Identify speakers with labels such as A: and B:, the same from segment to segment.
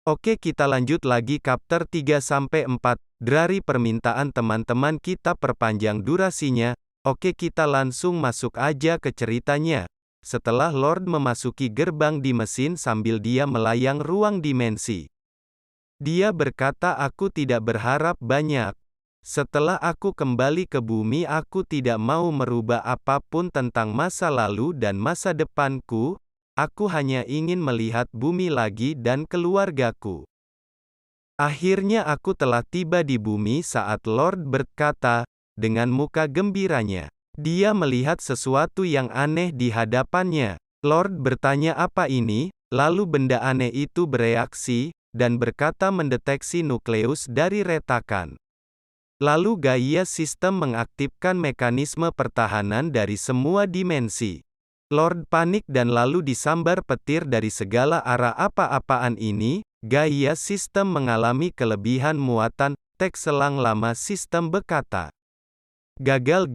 A: Oke, kita lanjut lagi chapter 3-4. Dari permintaan teman-teman kita perpanjang durasinya. Oke, kita langsung masuk aja ke ceritanya. Setelah Lord memasuki gerbang di mesin sambil dia melayang ruang dimensi, dia berkata, aku tidak berharap banyak. Setelah aku kembali ke bumi, aku tidak mau merubah apapun tentang masa lalu dan masa depanku. Aku hanya ingin melihat bumi lagi dan keluargaku. Akhirnya aku telah tiba di bumi saat Lord berkata, dengan muka gembiranya. Dia melihat sesuatu yang aneh di hadapannya. Lord bertanya apa ini, lalu benda aneh itu bereaksi, dan berkata mendeteksi nukleus dari retakan. Lalu Gaia sistem mengaktifkan mekanisme pertahanan dari semua dimensi. Lord panik dan lalu disambar petir dari segala arah. Apa-apaan ini? Gaia sistem mengalami kelebihan muatan, teks selang lama sistem berkata. Gagal.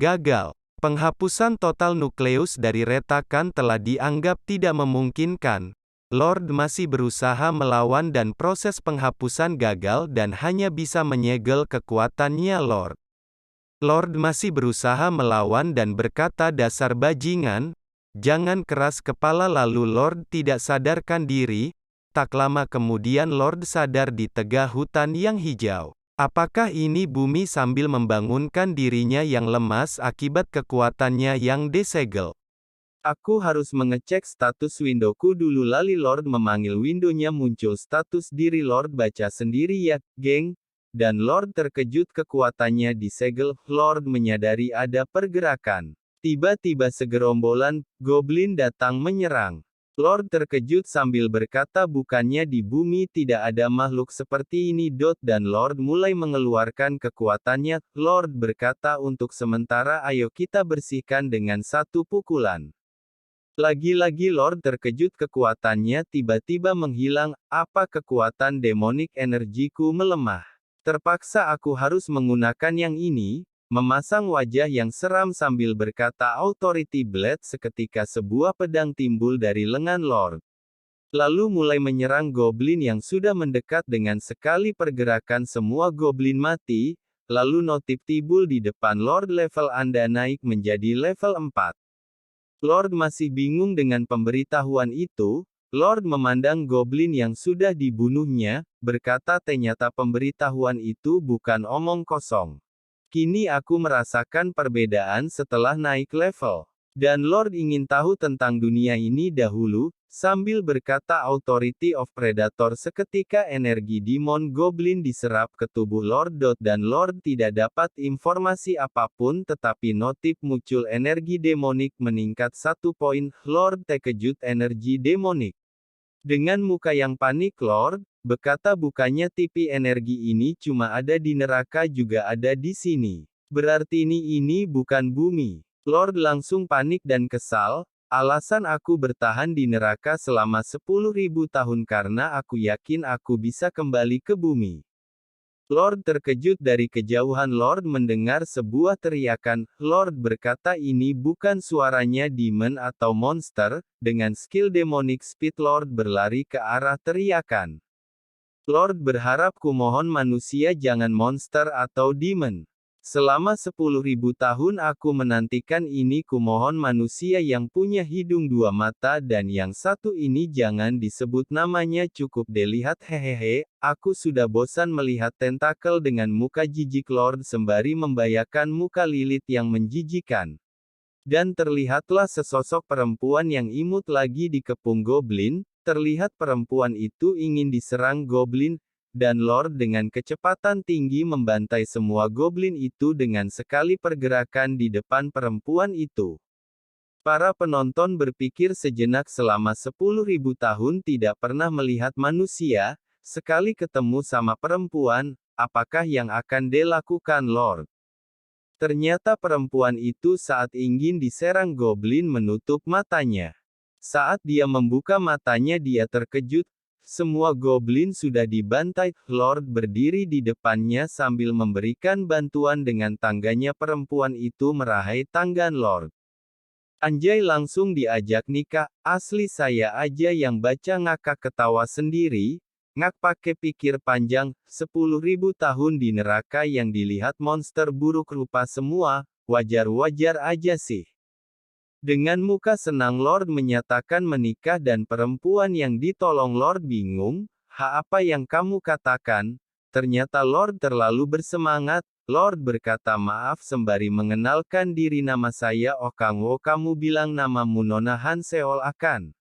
A: Penghapusan total nukleus dari retakan telah dianggap tidak memungkinkan. Lord masih berusaha melawan dan proses penghapusan gagal dan hanya bisa menyegel kekuatannya Lord. Lord masih berusaha melawan dan berkata dasar bajingan, jangan keras kepala. Lalu Lord tidak sadarkan diri. Tak lama kemudian Lord sadar di tengah hutan yang hijau. Apakah ini bumi sambil membangunkan dirinya yang lemas akibat kekuatannya yang disegel? Aku harus mengecek status windowku dulu. Lalu Lord memanggil windownya, muncul status diri. Lord baca sendiri ya, geng. Dan Lord terkejut kekuatannya disegel. Lord menyadari ada pergerakan. Tiba-tiba segerombolan goblin datang menyerang. Lord terkejut sambil berkata bukannya di bumi tidak ada makhluk seperti ini. Dan Lord mulai mengeluarkan kekuatannya. Lord berkata untuk sementara ayo kita bersihkan dengan satu pukulan. Lagi-lagi Lord terkejut kekuatannya tiba-tiba menghilang. Apa kekuatan demonik energiku melemah. Terpaksa aku harus menggunakan yang ini. Memasang wajah yang seram sambil berkata Authority Blade. Seketika sebuah pedang timbul dari lengan Lord. Lalu mulai menyerang goblin yang sudah mendekat. Dengan sekali pergerakan semua goblin mati. Lalu notif timbul di depan Lord, level Anda naik menjadi level 4. Lord masih bingung dengan pemberitahuan itu. Lord memandang goblin yang sudah dibunuhnya, berkata ternyata pemberitahuan itu bukan omong kosong. Kini aku merasakan perbedaan setelah naik level. Dan Lord ingin tahu tentang dunia ini dahulu, sambil berkata Authority of Predator. Seketika energi demon goblin diserap ke tubuh Lord. Dan Lord tidak dapat informasi apapun tetapi notif muncul energi demonik meningkat 1 poin. Lord terkejut energi demonik. Dengan muka yang panik Lord berkata bukannya tipe energi ini cuma ada di neraka juga ada di sini. Berarti ini bukan bumi. Lord langsung panik dan kesal. Alasan aku bertahan di neraka selama 10.000 tahun karena aku yakin aku bisa kembali ke bumi. Lord terkejut dari kejauhan. Lord mendengar sebuah teriakan. Lord berkata ini bukan suaranya demon atau monster. Dengan skill demonic speed Lord berlari ke arah teriakan. Lord berharap kumohon manusia jangan monster atau demon. Selama 10.000 tahun aku menantikan ini. Kumohon manusia yang punya hidung 2 mata dan yang satu ini jangan disebut namanya. Cukup dilihat hehehe. Aku sudah bosan melihat tentakel dengan muka jijik. Lord sembari membayangkan muka Lilith yang menjijikan. Dan terlihatlah sesosok perempuan yang imut lagi dikepung goblin. Terlihat perempuan itu ingin diserang goblin. Dan Lord dengan kecepatan tinggi membantai semua goblin itu dengan sekali pergerakan di depan perempuan itu. Para penonton berpikir sejenak. Selama 10.000 tahun tidak pernah melihat manusia, sekali ketemu sama perempuan, apakah yang akan dilakukan Lord? Ternyata perempuan itu saat ingin diserang goblin menutup matanya. Saat dia membuka matanya dia terkejut. Semua goblin sudah dibantai. Lord berdiri di depannya sambil memberikan bantuan dengan tangganya. Perempuan itu meraih tanggan Lord. Anjay langsung diajak nikah. Asli saya aja yang baca ngakak ketawa sendiri. Ngak pakai pikir panjang, 10.000 tahun di neraka yang dilihat monster buruk rupa semua, wajar-wajar aja sih. Dengan muka senang Lord menyatakan menikah dan perempuan yang ditolong Lord bingung, apa yang kamu katakan? Ternyata Lord terlalu bersemangat. Lord berkata maaf sembari mengenalkan diri, nama saya Okang Wo, kamu bilang namamu Nona Hanseol akan.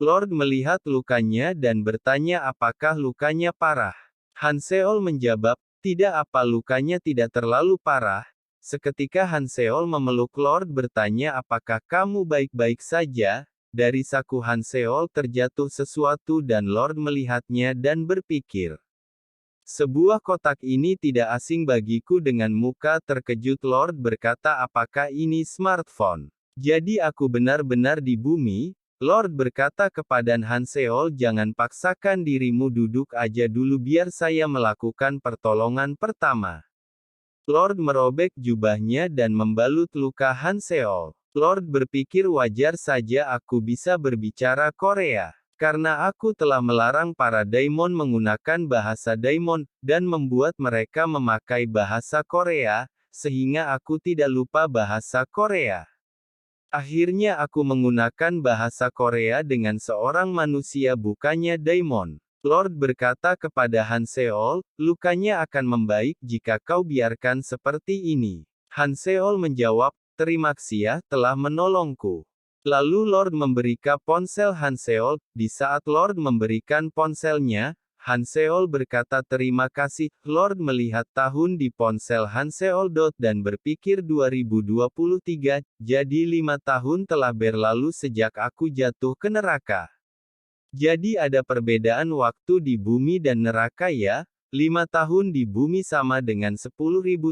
A: Lord melihat lukanya dan bertanya apakah lukanya parah. Hanseol menjawab, tidak apa lukanya tidak terlalu parah. Seketika Hanseol memeluk Lord bertanya apakah kamu baik-baik saja. Dari saku Hanseol terjatuh sesuatu dan Lord melihatnya dan berpikir. Sebuah kotak ini tidak asing bagiku. Dengan muka terkejut Lord berkata apakah ini smartphone? Jadi aku benar-benar di bumi? Lord berkata kepada Hanseol jangan paksakan dirimu, duduk aja dulu biar saya melakukan pertolongan pertama. Lord merobek jubahnya dan membalut luka Hanseol. Lord berpikir wajar saja aku bisa berbicara Korea. Karena aku telah melarang para daimon menggunakan bahasa daimon, dan membuat mereka memakai bahasa Korea, sehingga aku tidak lupa bahasa Korea. Akhirnya aku menggunakan bahasa Korea dengan seorang manusia bukannya daimon. Lord berkata kepada Hanseol, lukanya akan membaik jika kau biarkan seperti ini. Hanseol menjawab, terima kasih ya telah menolongku. Lalu Lord memberikan ponsel Hanseol. Di saat Lord memberikan ponselnya, Hanseol berkata terima kasih. Lord melihat tahun di ponsel Hanseol dan berpikir 2023, jadi 5 tahun telah berlalu sejak aku jatuh ke neraka. Jadi ada perbedaan waktu di bumi dan neraka ya, 5 tahun di bumi sama dengan 10.000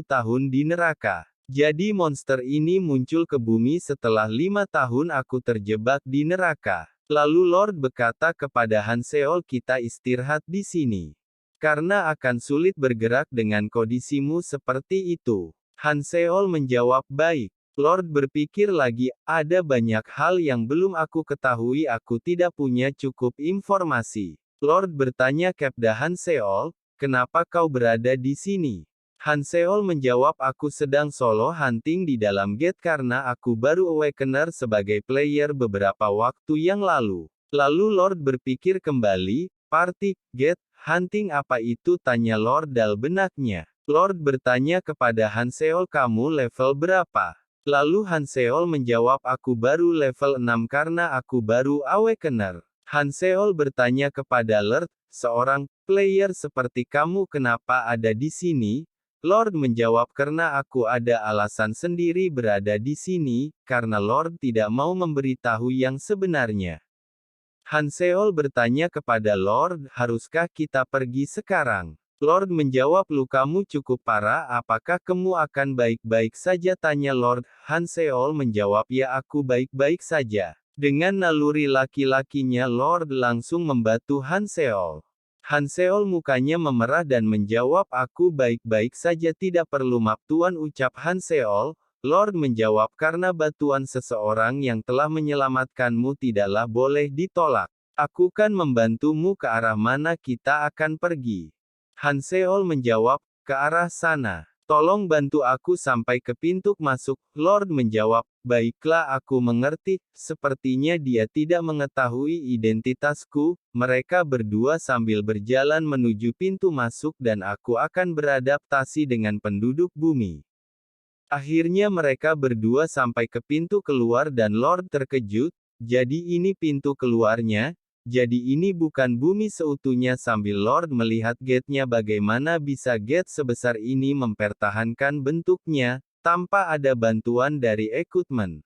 A: tahun di neraka. Jadi monster ini muncul ke bumi setelah 5 tahun aku terjebak di neraka. Lalu Lord berkata kepada Hanseol kita istirahat di sini. Karena akan sulit bergerak dengan kondisimu seperti itu. Hanseol menjawab baik. Lord berpikir lagi, ada banyak hal yang belum aku ketahui, aku tidak punya cukup informasi. Lord bertanya kepada Hanseol, kenapa kau berada di sini? Hanseol menjawab aku sedang solo hunting di dalam gate karena aku baru awakener sebagai player beberapa waktu yang lalu. Lalu Lord berpikir kembali, party, gate, hunting apa itu? Tanya Lord dal benaknya. Lord bertanya kepada Hanseol kamu level berapa? Lalu Hanseol menjawab aku baru level 6 karena aku baru awakener. Hanseol bertanya kepada Lord, seorang player seperti kamu kenapa ada di sini? Lord menjawab karena aku ada alasan sendiri berada di sini, karena Lord tidak mau memberitahu yang sebenarnya. Hanseol bertanya kepada Lord, haruskah kita pergi sekarang? Lord menjawab lukamu cukup parah, apakah kamu akan baik-baik saja? Tanya Lord. Hanseol menjawab ya aku baik-baik saja. Dengan naluri laki-lakinya Lord langsung membantu Hanseol. Hanseol mukanya memerah dan menjawab aku baik-baik saja tidak perlu maaf Tuan ucap Hanseol. Lord menjawab karena bantuan seseorang yang telah menyelamatkanmu tidaklah boleh ditolak. Aku kan membantumu ke arah mana kita akan pergi. Hanseol menjawab, ke arah sana. Tolong bantu aku sampai ke pintu masuk. Lord menjawab, baiklah aku mengerti. Sepertinya dia tidak mengetahui identitasku. Mereka berdua sambil berjalan menuju pintu masuk dan aku akan beradaptasi dengan penduduk bumi. Akhirnya mereka berdua sampai ke pintu keluar dan Lord terkejut. Jadi ini pintu keluarnya? Jadi ini bukan bumi seutuhnya sambil Lord melihat gate-nya bagaimana bisa gate sebesar ini mempertahankan bentuknya, tanpa ada bantuan dari equipment.